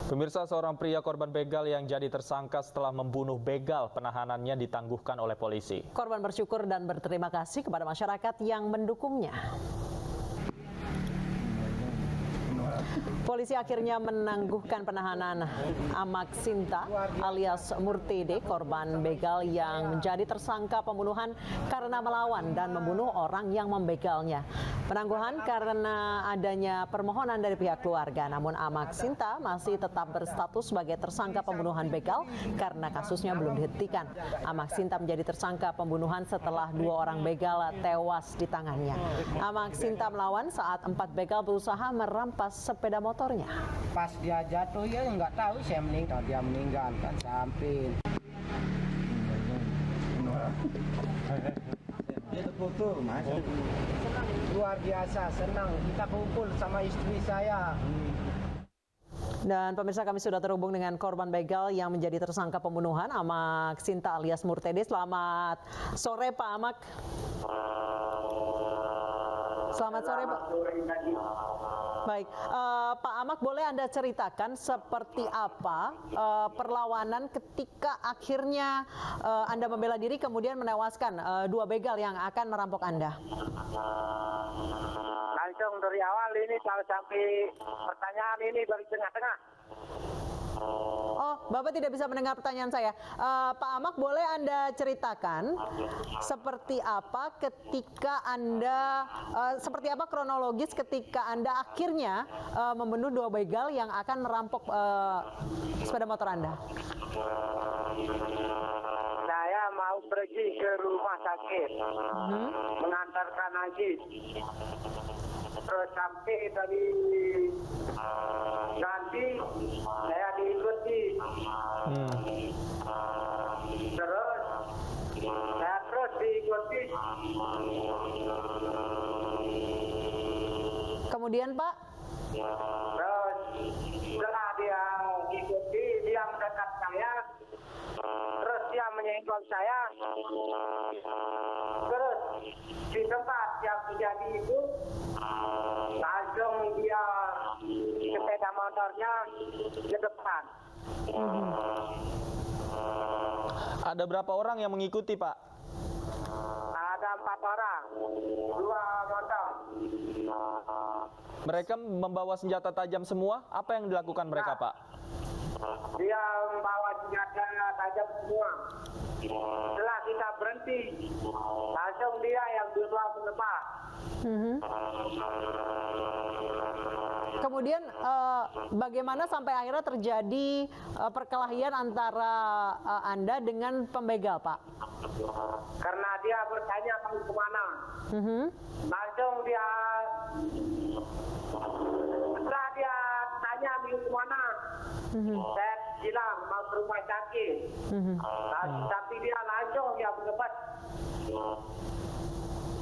Pemirsa, seorang pria korban begal yang jadi tersangka setelah membunuh begal penahanannya ditangguhkan oleh polisi. Korban bersyukur dan berterima kasih kepada masyarakat yang mendukungnya. Polisi akhirnya menangguhkan penahanan Amak Sinta alias Murtede, korban begal yang menjadi tersangka pembunuhan karena melawan dan membunuh orang yang membegalnya. Penangguhan karena adanya permohonan dari pihak keluarga, namun Amak Sinta masih tetap berstatus sebagai tersangka pembunuhan begal karena kasusnya belum dihentikan. Amak Sinta menjadi tersangka pembunuhan setelah 2 orang begal tewas di tangannya. Amak Sinta melawan saat 4 begal berusaha merampas sepeda motornya. Pas dia jatuh ya nggak tahu saya meninggal, dia meninggal kan samping. Itu foto mas. Luar biasa senang kita kumpul sama istri saya. Dan pemirsa, kami sudah terhubung dengan korban begal yang menjadi tersangka pembunuhan Amak Sinta alias Murtede. Selamat sore Pak Amak. Selamat sore Pak. Baik, Pak Amak, boleh Anda ceritakan seperti apa perlawanan ketika akhirnya Anda membela diri kemudian menewaskan 2 begal yang akan merampok Anda? Langsung dari awal ini sampai pertanyaan ini dari tengah-tengah. Oh, Bapak tidak bisa mendengar pertanyaan saya. Pak Amak, boleh Anda ceritakan seperti apa ketika Anda, seperti apa kronologis ketika Anda akhirnya membunuh 2 begal yang akan merampok sepeda motor Anda? Saya mau pergi ke rumah sakit, mengantarkan Aziz. Terus sampai dari ganti saya diikuti. Terus saya terus diikuti. Kemudian Pak? Terus setelah dia ikuti, dia mendekat saya. Terus dia menyenggol saya. Terus di tempat yang terjadi itu langsung dia sepeda motornya ke depan. Ada berapa orang yang mengikuti, Pak? Ada 4 orang, 2 motor. Mereka membawa senjata tajam semua. Apa yang dilakukan mereka, Pak? Dia membawa senjata tajam semua. Setelah kita berhenti, langsung dia yang berusaha menebak. Kemudian bagaimana sampai akhirnya terjadi perkelahian antara Anda dengan pembegal, Pak? Karena dia bertanya mau kemana. Langsung dia, setelah dia tanya mau kemana, saya bilang mau ke rumah sakit. Tapi dia langsung dia berdebat.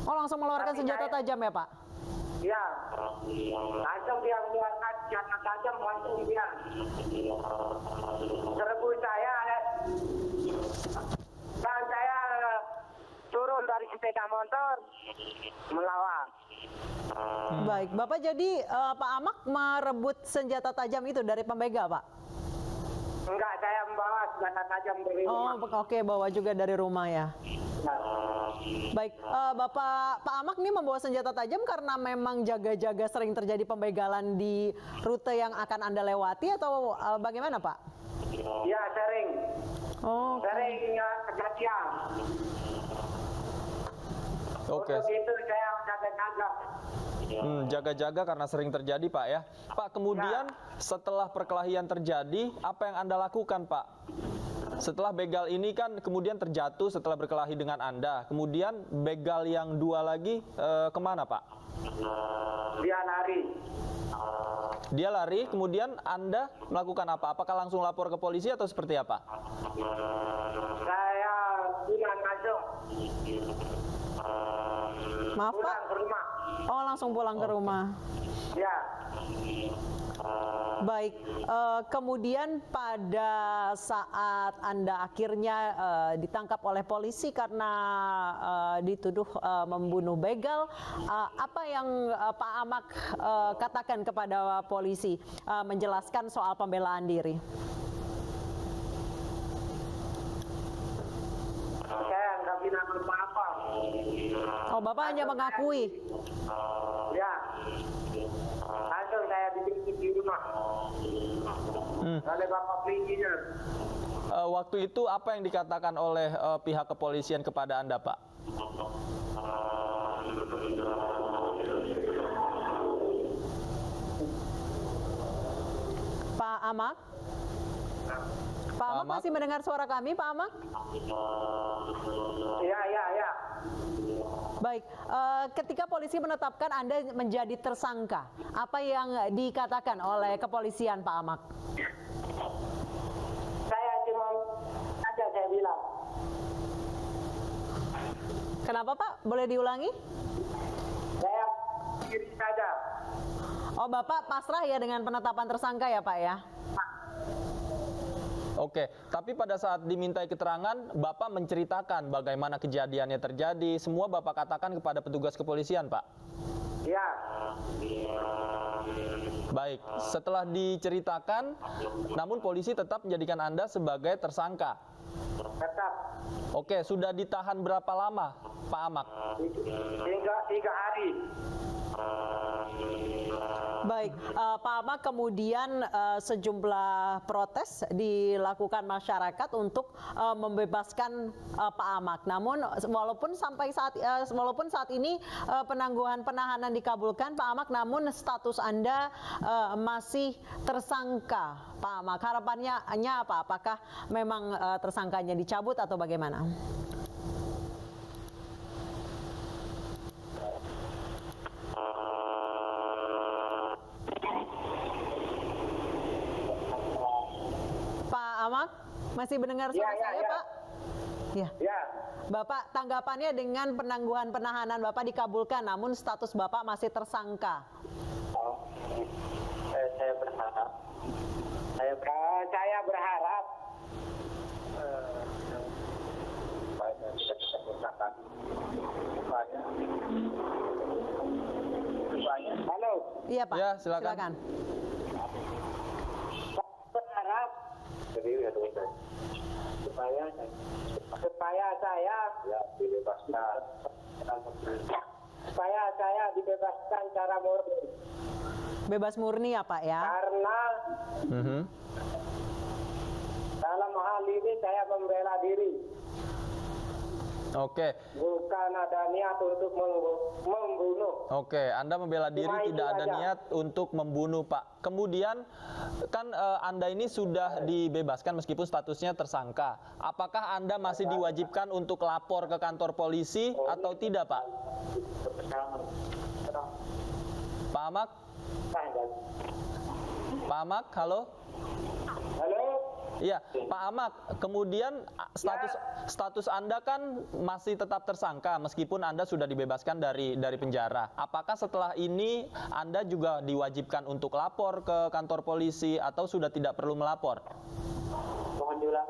Oh, langsung mengeluarkan senjata tajam ya, Pak? Ya, langsung dia mengeluarkan senjata tajam, langsung dia serbu saya. Dan saya turun dari sepeda motor melawan. Baik, Bapak jadi Pak Amak merebut senjata tajam itu dari pembegal, Pak? Enggak, saya membawa senjata tajam dari rumah. Oh, oke, bawa juga dari rumah ya. Baik, Pak Amak ini membawa senjata tajam karena memang jaga-jaga sering terjadi pembegalan di rute yang akan Anda lewati atau bagaimana, Pak? Ya, sering. Oh, Sering kejadian. Oke. Untuk itu saya jaga-jaga. Jaga-jaga karena sering terjadi, Pak ya. Pak, kemudian setelah perkelahian terjadi, apa yang Anda lakukan, Pak? Setelah begal ini kan kemudian terjatuh setelah berkelahi dengan Anda. Kemudian begal yang 2 lagi kemana, Pak? Dia lari. Dia lari, kemudian Anda melakukan apa? Apakah langsung lapor ke polisi atau seperti apa? Saya pulang langsung. maaf, Pak. Pulang ke rumah. Oh, langsung pulang ke rumah. Ya. Baik, kemudian pada saat Anda akhirnya ditangkap oleh polisi karena dituduh membunuh begal, apa yang Pak Amak katakan kepada polisi menjelaskan soal pembelaan diri? Saya nggak bilang apa-apa. Oh, Bapak hanya mengakui. Ya. Langsung saya dibikin di rumah. Oleh Bapak Pelincinya. Waktu itu apa yang dikatakan oleh pihak kepolisian kepada Anda, Pak? Pak Amak? Pak Amak masih mendengar suara kami, Pak Amak? Ya. Baik, ketika polisi menetapkan Anda menjadi tersangka, apa yang dikatakan oleh kepolisian, Pak Amak? Saya cuma saja saya bilang. Kenapa, Pak? Boleh diulangi? Saya diri saja. Oh, Bapak pasrah ya dengan penetapan tersangka ya, Pak ya? Oke, tapi pada saat dimintai keterangan, Bapak menceritakan bagaimana kejadiannya terjadi, semua Bapak katakan kepada petugas kepolisian, Pak? Ya. Baik, setelah diceritakan, namun polisi tetap menjadikan Anda sebagai tersangka. Tetap. Oke, sudah ditahan berapa lama, Pak Amak? Hingga 3 hari. Baik, Pak Amak, kemudian sejumlah protes dilakukan masyarakat untuk membebaskan Pak Amak. Namun walaupun saat ini penangguhan penahanan dikabulkan, Pak Amak, namun status Anda masih tersangka, Pak Amak. Harapannya apa? Apakah memang tersangkanya dicabut atau bagaimana? Pak Amak, masih mendengar suara saya, Pak? Ya. Ya. Bapak, tanggapannya dengan penangguhan penahanan Bapak dikabulkan, namun status Bapak masih tersangka. Saya berharap. Saya berharap. Halo. Iya, Pak. Ya, silakan. Berharap supaya saya dibebaskan. Supaya saya dibebaskan secara murni. Bebas murni ya, Pak ya? Karena dalam hal ini saya membela diri. Oke. Bukan ada niat untuk membunuh. Oke, Anda membela diri, Cuma tidak itu ada aja. niat untuk membunuh, Pak. Kemudian kan Anda ini sudah dibebaskan meskipun statusnya tersangka. Apakah Anda masih diwajibkan untuk lapor ke kantor polisi atau tidak, Pak? Pak Amak? Pak Amak, halo? Halo? Iya, Pak Amak, kemudian status Anda kan masih tetap tersangka meskipun Anda sudah dibebaskan dari penjara. Apakah setelah ini Anda juga diwajibkan untuk lapor ke kantor polisi atau sudah tidak perlu melapor? Mohon diulang.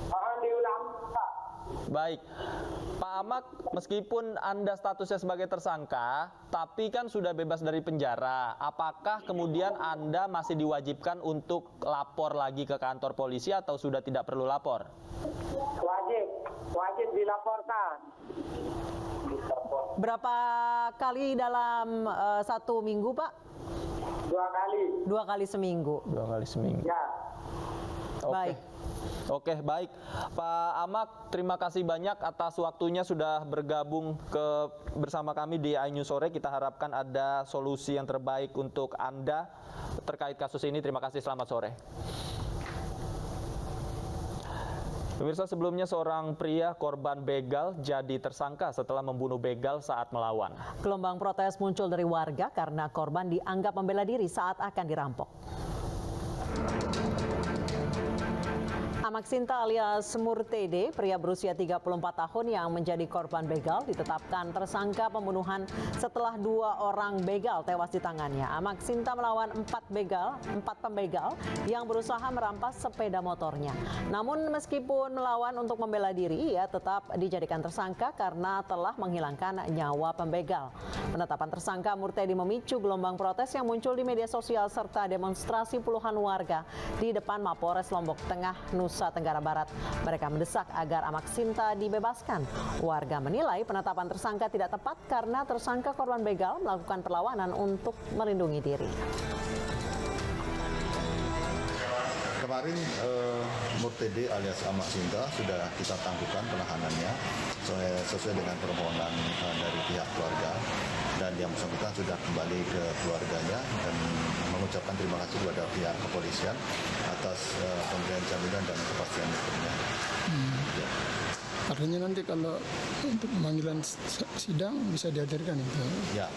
Mohon diulang, Pak. Baik, Pak Amak, meskipun Anda statusnya sebagai tersangka, tapi kan sudah bebas dari penjara. Apakah kemudian Anda masih diwajibkan untuk lapor lagi ke kantor polisi atau sudah tidak perlu lapor? Wajib dilaporkan. Berapa kali dalam 1 minggu, Pak? 2 kali. 2 kali seminggu. 2 kali seminggu. Ya. Oke. Baik. Oke, baik. Pak Amak, terima kasih banyak atas waktunya sudah bergabung bersama kami di iNews Sore. Kita harapkan ada solusi yang terbaik untuk Anda terkait kasus ini. Terima kasih, selamat sore. Pemirsa, sebelumnya seorang pria korban begal jadi tersangka setelah membunuh begal saat melawan. Gelombang protes muncul dari warga karena korban dianggap membela diri saat akan dirampok. Amak Sinta alias Murtede, pria berusia 34 tahun yang menjadi korban begal, ditetapkan tersangka pembunuhan setelah 2 orang begal tewas di tangannya. Amak Sinta melawan 4 pembegal yang berusaha merampas sepeda motornya. Namun meskipun melawan untuk membela diri, ia tetap dijadikan tersangka karena telah menghilangkan nyawa pembegal. Penetapan tersangka Murtede memicu gelombang protes yang muncul di media sosial serta demonstrasi puluhan warga di depan Mapores Lombok Tengah, Nusa Tenggara Barat. Mereka mendesak agar Amak Sinta dibebaskan. Warga menilai penetapan tersangka tidak tepat karena tersangka korban begal melakukan perlawanan untuk melindungi diri. Kemarin Murtede alias Amak Sinta sudah kita tangguhkan penahanannya sesuai dengan permohonan dari pihak keluarga, dan yang bersangkutan sudah kembali ke keluarganya dan mengucapkan terima kasih kepada pihak kepolisian atas pemberian jaminan dan kepastian hukumnya. Ya. Artinya nanti kalau untuk pemanggilan sidang bisa dihadirkan itu? Ya,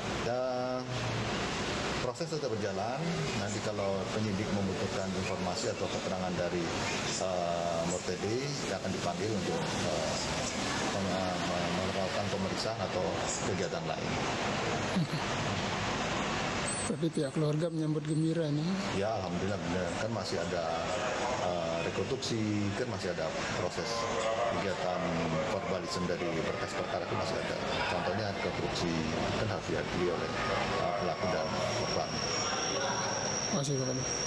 proses tetap berjalan. Nanti kalau penyidik membutuhkan informasi atau keterangan dari Murtede, akan dipanggil untuk melakukan pemeriksaan atau kegiatan lain. Tapi pihak keluarga menyambut gembira nih. Ya, alhamdulillah benar. Kan masih ada rekonstruksi, kan masih ada proses kegiatan verbalisme dari berkas perkara, itu masih ada. Contohnya rekonstruksi kan harus diakui oleh pelaku dan korban. Masih Pak.